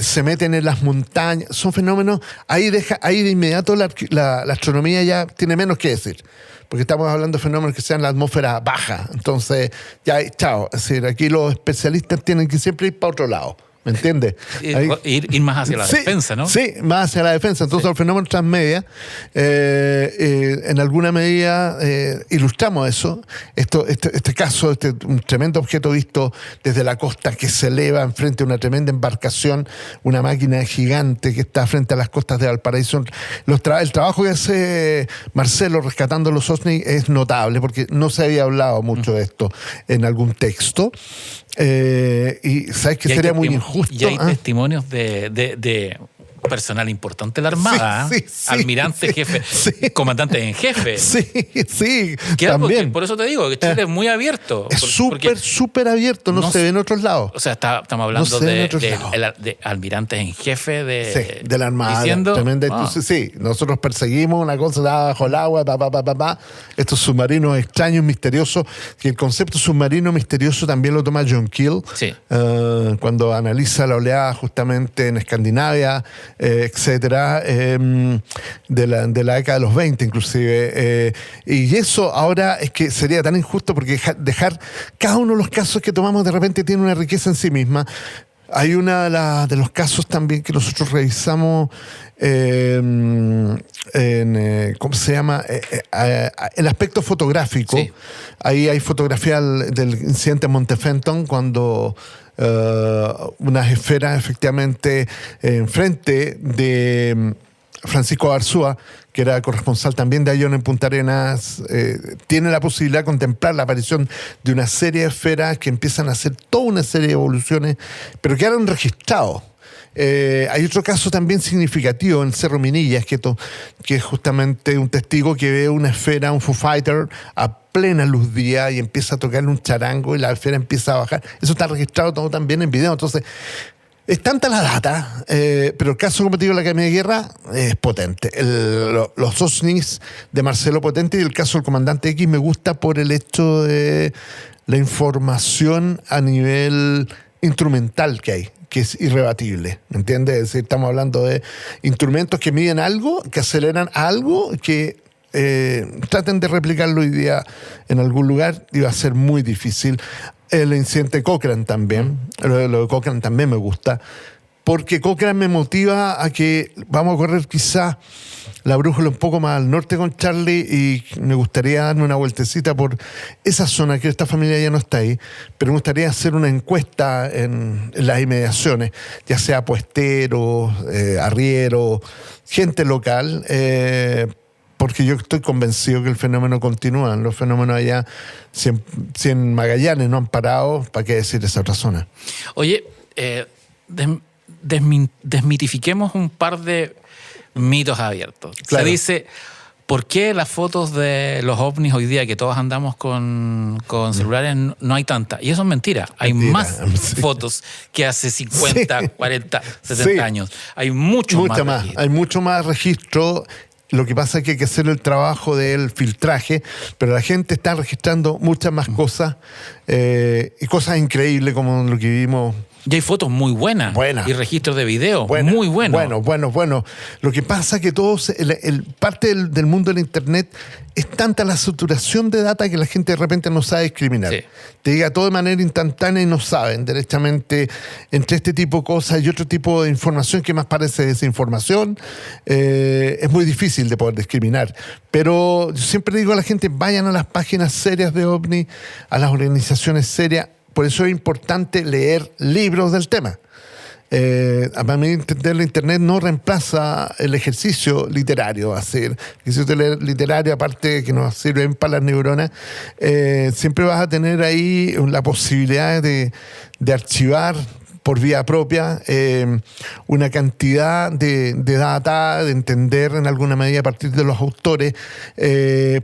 C: se meten en las montañas. Son fenómenos, ahí de inmediato la astronomía ya tiene menos que decir. Porque estamos hablando de fenómenos que sean la atmósfera baja. Entonces, ya, chao. Es decir, aquí los especialistas tienen que siempre ir para otro lado. ¿Me entiendes?
A: Ir más hacia la defensa, ¿no?
C: Sí, más hacia la defensa. Entonces, el fenómeno transmedia, en alguna medida, ilustramos eso. Este caso, un tremendo objeto visto desde la costa que se eleva enfrente a una tremenda embarcación, una máquina gigante que está frente a las costas de Valparaíso. El trabajo que hace Marcelo rescatando los OVNI es notable, porque no se había hablado mucho de esto en algún texto. Y sabes que sería muy injusto.
A: Y hay testimonios de personal importante de la Armada, almirante jefe, comandante en jefe.
C: Sí,
A: también. Por eso te digo que Chile es muy abierto.
C: Es súper abierto, no se ve en otros lados.
A: O sea, estamos hablando de almirantes en jefe
C: de la Armada.
A: Diciendo,
C: entonces, nosotros perseguimos una cosa bajo el agua, estos submarinos extraños, misteriosos, que el concepto submarino misterioso también lo toma John Keel, cuando analiza la oleada justamente en Escandinavia, etcétera, de la década de los 20 inclusive, y eso ahora es que sería tan injusto porque dejar cada uno de los casos que tomamos de repente tiene una riqueza en sí misma. Hay de los casos también que nosotros revisamos ¿cómo se llama? El aspecto fotográfico.
A: Sí.
C: Ahí hay fotografía del incidente en Monte Fenton, cuando unas esferas efectivamente enfrente de Francisco Arzúa, que era corresponsal también de Ayón en Punta Arenas, tiene la posibilidad de contemplar la aparición de una serie de esferas que empiezan a hacer toda una serie de evoluciones, pero que quedaron registrados. Hay otro caso también significativo en el Cerro Minillas, que es justamente un testigo que ve una esfera, un Foo Fighter, a plena luz día y empieza a tocarle un charango y la esfera empieza a bajar. Eso está registrado todo también en video. Entonces, es tanta la data, pero el caso, como te digo, de la Academia de Guerra es potente. Los OSNIs de Marcelo Potente y el caso del Comandante X me gusta por el hecho de la información a nivel instrumental que hay, que es irrebatible, ¿me entiendes? Es decir, estamos hablando de instrumentos que miden algo, que aceleran algo, que traten de replicarlo hoy día en algún lugar y va a ser muy difícil. El incidente Cochrane también, lo de Cochrane también me gusta, porque Cochrane me motiva a que vamos a correr quizás la brújula un poco más al norte con Charlie y me gustaría darme una vueltecita por esa zona, que esta familia ya no está ahí, pero me gustaría hacer una encuesta en las inmediaciones, ya sea puesteros, arrieros, gente local, porque yo estoy convencido que el fenómeno continúa. Los fenómenos allá, si en Magallanes no han parado, ¿para qué decir esa otra zona?
A: Oye, desmitifiquemos un par de mitos abiertos.
C: Claro.
A: Se dice, ¿por qué las fotos de los ovnis hoy día, que todos andamos con celulares, no hay tantas? Y eso es mentira. Hay más fotos que hace 50, 40, 70 años. Hay mucho más.
C: Hay mucho más registro. Lo que pasa es que hay que hacer el trabajo del filtraje, pero la gente está registrando muchas más cosas y cosas increíbles como lo que vimos.
A: Y hay fotos muy buenas. Y registros de video muy buenos.
C: Bueno. Lo que pasa es que parte del mundo del Internet es tanta la saturación de data que la gente de repente no sabe discriminar.
A: Sí.
C: Te diga todo de manera instantánea y no saben derechamente entre este tipo de cosas y otro tipo de información que más parece desinformación. Es muy difícil de poder discriminar. Pero yo siempre digo a la gente, vayan a las páginas serias de OVNI, a las organizaciones serias. Por eso es importante leer libros del tema. A mí entender, la Internet no reemplaza el ejercicio literario. El ejercicio literario, aparte que nos sirve para las neuronas, siempre vas a tener ahí la posibilidad de archivar por vía propia una cantidad de data, de entender en alguna medida a partir de los autores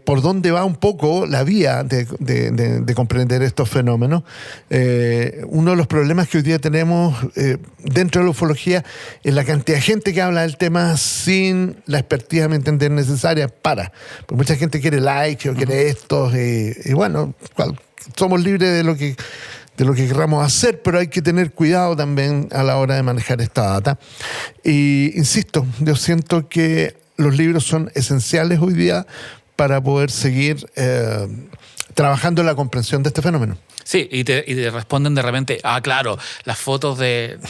C: por dónde va un poco la vía de comprender estos fenómenos. Uno de los problemas que hoy día tenemos dentro de la ufología es la cantidad de gente que habla del tema sin la expertise, a mi entender, necesaria porque mucha gente quiere likes o quiere esto y bueno, somos libres de lo que queramos hacer, pero hay que tener cuidado también a la hora de manejar esta data. Y insisto, yo siento que los libros son esenciales hoy día para poder seguir trabajando en la comprensión de este fenómeno.
A: Sí, y te responden de repente, claro, las fotos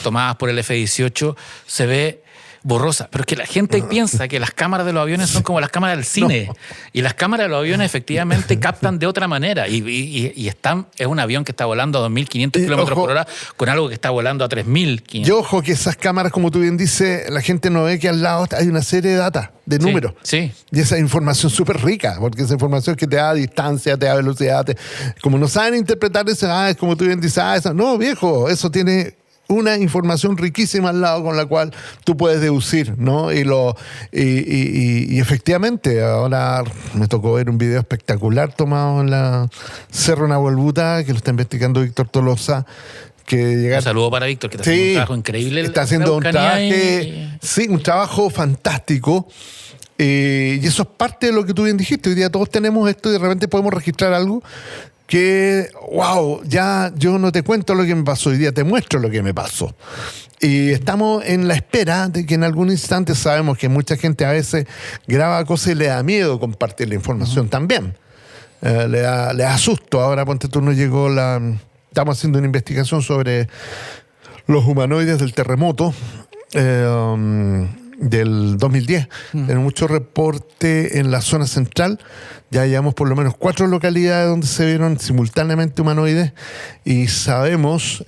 A: tomadas por el F-18 se ve borrosa, pero es que la gente piensa que las cámaras de los aviones son como las cámaras del cine, y las cámaras de los aviones efectivamente captan de otra manera, y es un avión que está volando a 2.500 kilómetros por hora con algo que está volando a 3.500.
C: Y ojo que esas cámaras, como tú bien dices, la gente no ve que al lado hay una serie de data, de números.
A: Sí.
C: Y esa información súper rica, porque esa información que te da distancia, te da velocidad, como no saben interpretar eso, es como tú bien dices, no, viejo, eso tiene una información riquísima al lado con la cual tú puedes deducir, ¿no? Y efectivamente, ahora me tocó ver un video espectacular tomado en la Cerro Nahuelbuta, que lo está investigando Víctor Tolosa. Un
A: saludo para Víctor, que está haciendo un trabajo increíble.
C: Está haciendo un trabajo fantástico. Y eso es parte de lo que tú bien dijiste. Hoy día todos tenemos esto y de repente podemos registrar algo que, ya yo no te cuento lo que me pasó, hoy día te muestro lo que me pasó. Y estamos en la espera de que en algún instante, sabemos que mucha gente a veces graba cosas y le da miedo compartir la información también. Le da susto. Ahora, ponte tú, nos llegó estamos haciendo una investigación sobre los humanoides del terremoto. del 2010. Tenemos mucho reporte en la zona central. Ya llevamos por lo menos 4 localidades donde se vieron simultáneamente humanoides y sabemos,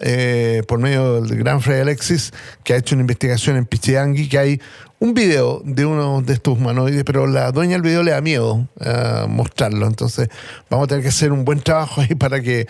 C: por medio del gran Fray Alexis, que ha hecho una investigación en Pichidangui, que hay un video de uno de estos humanoides, pero la dueña del video le da miedo mostrarlo. Entonces vamos a tener que hacer un buen trabajo ahí porque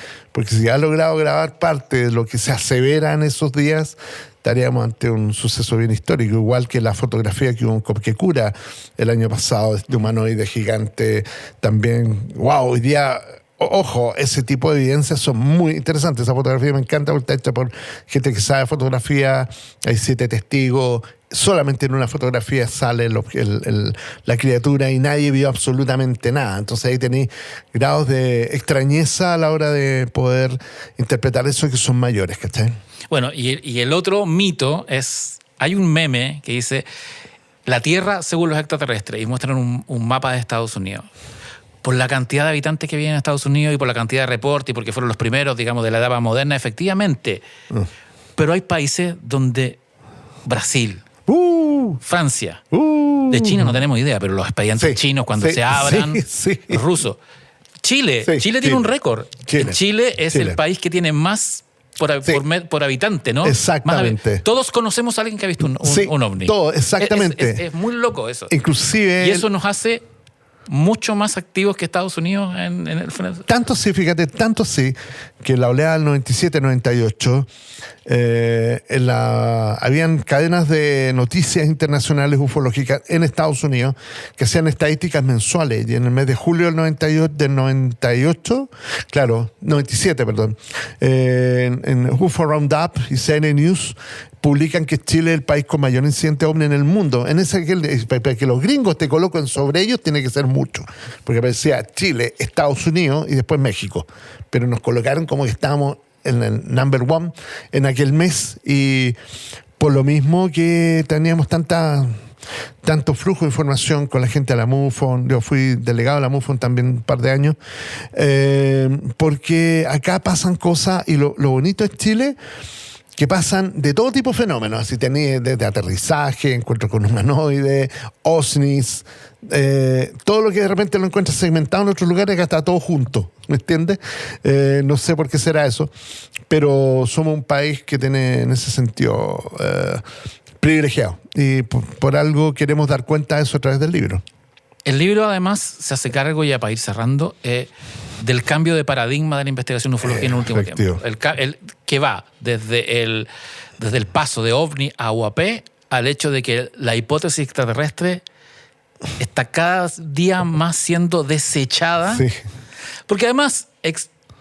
C: si ha logrado grabar parte de lo que se asevera en esos días, estaríamos ante un suceso bien histórico, igual que la fotografía que hubo en Copquecura el año pasado, de este humanoide gigante también. ¡Wow! Hoy día, ojo, ese tipo de evidencias son muy interesantes. Esa fotografía me encanta porque está hecha por gente que sabe fotografía. Hay 7 testigos. Solamente en una fotografía sale la criatura y nadie vio absolutamente nada. Entonces ahí tenéis grados de extrañeza a la hora de poder interpretar eso, que son mayores, ¿cachai?
A: Bueno, y el otro mito es, hay un meme que dice la Tierra según los extraterrestres y muestran un mapa de Estados Unidos. Por la cantidad de habitantes que viven en Estados Unidos y por la cantidad de reportes y porque fueron los primeros, digamos, de la edad moderna, efectivamente. Pero hay países donde Brasil, Francia, de China no tenemos idea, pero los expedientes chinos cuando se abran, los rusos. Chile tiene un récord. Chile es el país que tiene más por habitante, ¿no?
C: Exactamente.
A: Todos conocemos a alguien que ha visto un ovni.
C: Todo, exactamente.
A: Es muy loco eso.
C: Inclusive...
A: Y eso nos hace mucho más activos que Estados Unidos en el frente.
C: Tanto sí, fíjate, tanto sí, que en la oleada del 97-98 habían cadenas de noticias internacionales ufológicas en Estados Unidos que hacían estadísticas mensuales, y en el mes de julio del 97, en UFO Roundup y CNN News publican que Chile es el país con mayor incidente ovni en el mundo. Para que los gringos te coloquen sobre ellos tiene que ser mucho, porque aparecía Chile, Estados Unidos y después México, pero nos colocaron como que estábamos en el number 1 en aquel mes, y por lo mismo que teníamos tanto flujo de información con la gente de la MUFON. Yo fui delegado de la MUFON también un par de años, porque acá pasan cosas, y lo bonito es Chile, que pasan de todo tipo de fenómenos. Así tenés desde aterrizaje, encuentros con humanoides, OSNIs, todo lo que de repente lo encuentras segmentado en otros lugares, que está todo junto, ¿me entiendes? No sé por qué será eso, pero somos un país que tiene en ese sentido privilegiado, y por algo queremos dar cuenta de eso a través del libro.
A: El libro además se hace cargo, ya para ir cerrando, del cambio de paradigma de la investigación ufológica en el último tiempo. El que va desde el paso de OVNI a UAP al hecho de que la hipótesis extraterrestre está cada día más siendo desechada. Sí. Porque además,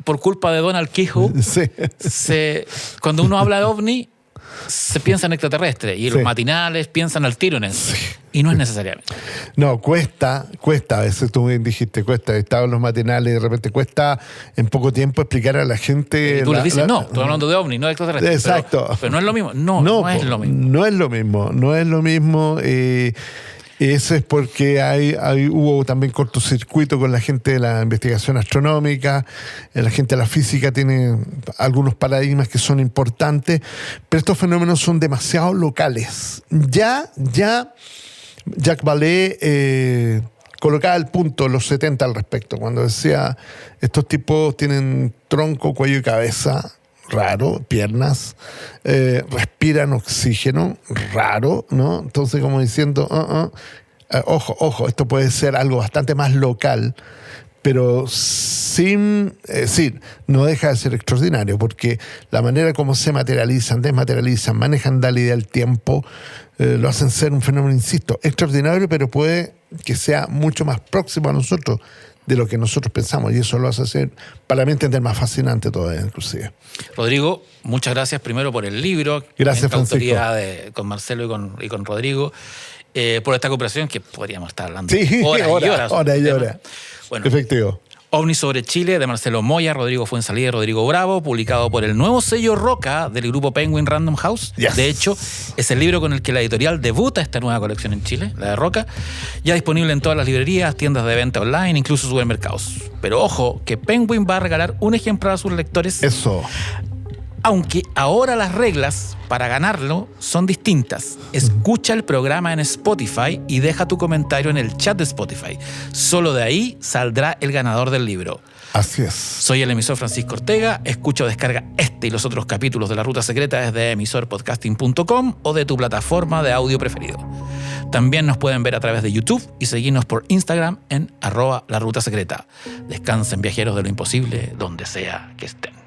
A: por culpa de Donald Quijo, cuando uno habla de OVNI, se piensa en extraterrestre, y los matinales piensan al tiro en eso. Y no es necesariamente.
C: No, cuesta, a veces tú bien dijiste, cuesta. Estaba en los matinales y de repente cuesta en poco tiempo explicar a la gente.
A: Y tú les dices, no, estoy hablando de OVNI, no de extraterrestre.
C: Exacto.
A: Pero no es lo mismo. No es lo mismo.
C: No es lo mismo. Eso es porque hubo también cortocircuito con la gente de la investigación astronómica. La gente de la física tiene algunos paradigmas que son importantes, pero estos fenómenos son demasiado locales. Ya Jacques Vallée colocaba el punto en los 70 al respecto, cuando decía, estos tipos tienen tronco, cuello y cabeza raro, piernas, respiran oxígeno raro, ¿no? Entonces, como diciendo, ojo, esto puede ser algo bastante más local, pero no deja de ser extraordinario, porque la manera como se materializan, desmaterializan, manejan la idea del tiempo, lo hacen ser un fenómeno, insisto, extraordinario, pero puede que sea mucho más próximo a nosotros de lo que nosotros pensamos, y eso lo hace ser, para mí, entender más fascinante todavía, inclusive.
A: Rodrigo, muchas gracias primero por el libro.
C: Gracias, Francisco.
A: Autoridad con Marcelo y con Rodrigo, por esta cooperación que podríamos estar hablando
C: horas y horas.
A: Bueno,
C: efectivo.
A: OVNI sobre Chile, de Marcelo Moya, Rodrigo Fuenzalía y Rodrigo Bravo, publicado por el nuevo sello Roca del grupo Penguin Random House.
C: Yes.
A: De hecho, es el libro con el que la editorial debuta esta nueva colección en Chile, la de Roca, ya disponible en todas las librerías, tiendas de venta online, incluso supermercados. Pero ojo, que Penguin va a regalar un ejemplar a sus lectores.
C: Eso.
A: Aunque ahora las reglas para ganarlo son distintas. Escucha el programa en Spotify y deja tu comentario en el chat de Spotify. Solo de ahí saldrá el ganador del libro.
C: Así es.
A: Soy el emisor Francisco Ortega. Escucha o descarga este y los otros capítulos de La Ruta Secreta desde emisorpodcasting.com o de tu plataforma de audio preferido. También nos pueden ver a través de YouTube y seguirnos por Instagram en @larrutasecreta. Descansen, viajeros de lo imposible, donde sea que estén.